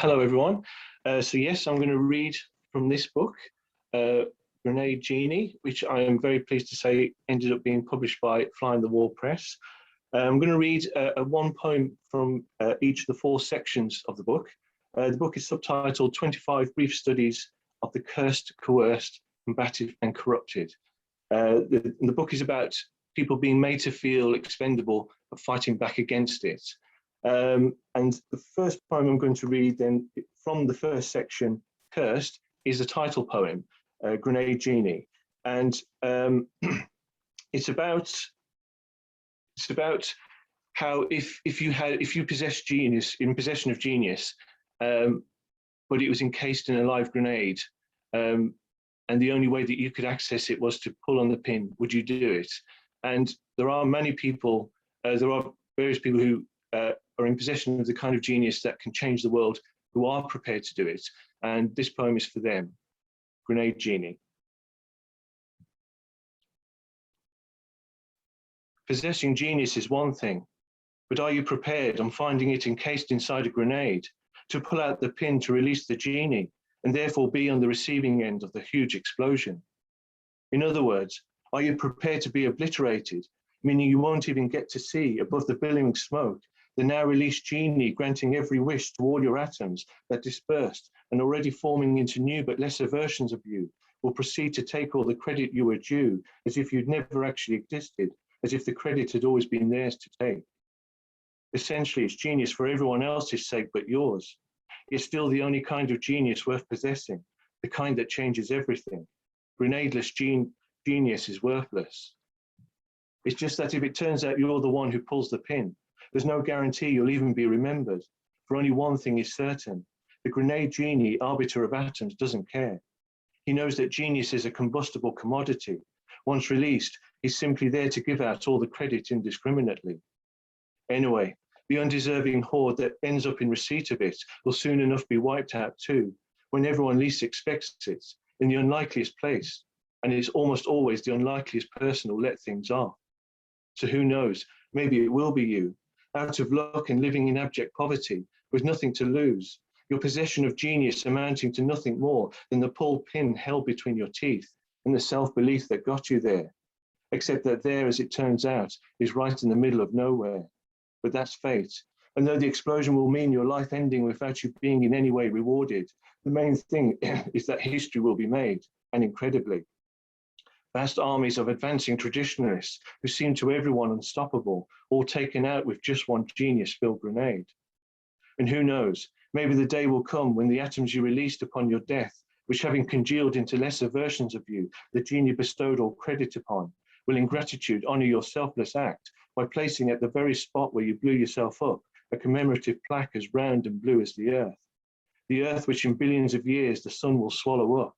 Hello, everyone. Yes, I'm going to read from this book, Grenade Genie, which I am very pleased to say ended up being published by Fly on the Wall Press. I'm going to read one poem from each of the four sections of the book. The book is subtitled 25 Brief Studies of the Cursed, Coerced, Combative and Corrupted. The book is about people being made to feel expendable but fighting back against it. And the first poem I'm going to read then from the first section, Cursed, is a title poem, Grenade Genie. And it's about how if you possess genius, in possession of genius, but it was encased in a live grenade, and the only way that you could access it was to pull on the pin, would you do it? And there are many people, there are various people who are in possession of the kind of genius that can change the world, who are prepared to do it. And this poem is for them. Grenade Genie. Possessing genius is one thing, but are you prepared on finding it encased inside a grenade to pull out the pin to release the genie and therefore be on the receiving end of the huge explosion? In other words, are you prepared to be obliterated, meaning you won't even get to see above the billowing smoke the now released genie granting every wish to all your atoms that dispersed and already forming into new but lesser versions of you will proceed to take all the credit you were due as if you'd never actually existed, as if the credit had always been theirs to take. Essentially, it's genius for everyone else's sake but yours. It's still the only kind of genius worth possessing, the kind that changes everything. Grenadeless genius is worthless. It's just that if it turns out you're the one who pulls the pin, there's no guarantee you'll even be remembered, for only one thing is certain. The Grenade Genie, arbiter of atoms, doesn't care. He knows that genius is a combustible commodity. Once released, he's simply there to give out all the credit indiscriminately. Anyway, the undeserving horde that ends up in receipt of it will soon enough be wiped out too, when everyone least expects it, in the unlikeliest place, and it's almost always the unlikeliest person who'll let things off. So who knows, maybe it will be you, out of luck and living in abject poverty, with nothing to lose, your possession of genius amounting to nothing more than the pulled pin held between your teeth and the self-belief that got you there, except that there, as it turns out, is right in the middle of nowhere. But that's fate, and though the explosion will mean your life ending without you being in any way rewarded, the main thing is that history will be made, and incredibly. Vast armies of advancing traditionalists who seem to everyone unstoppable, all taken out with just one genius-filled grenade. And who knows, maybe the day will come when the atoms you released upon your death, which having congealed into lesser versions of you, the genie bestowed all credit upon, will in gratitude honor your selfless act by placing at the very spot where you blew yourself up a commemorative plaque as round and blue as the earth which in billions of years the sun will swallow up.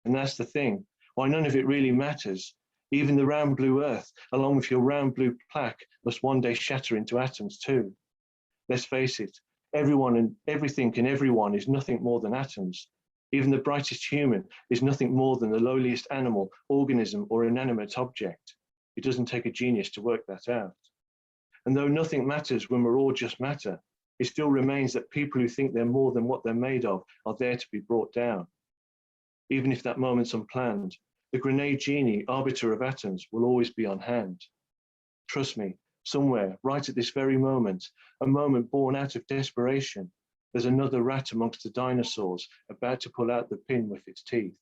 And that's the thing, why none of it really matters. Even the round blue earth, along with your round blue plaque, must one day shatter into atoms too. Let's face it, everyone and everything and everyone is nothing more than atoms. Even the brightest human is nothing more than the lowliest animal, organism, or inanimate object. It doesn't take a genius to work that out. And though nothing matters when we're all just matter, it still remains that people who think they're more than what they're made of are there to be brought down. Even if that moment's unplanned, the Grenade Genie, arbiter of atoms, will always be on hand. Trust me, somewhere, right at this very moment, a moment born out of desperation, there's another rat amongst the dinosaurs about to pull out the pin with its teeth.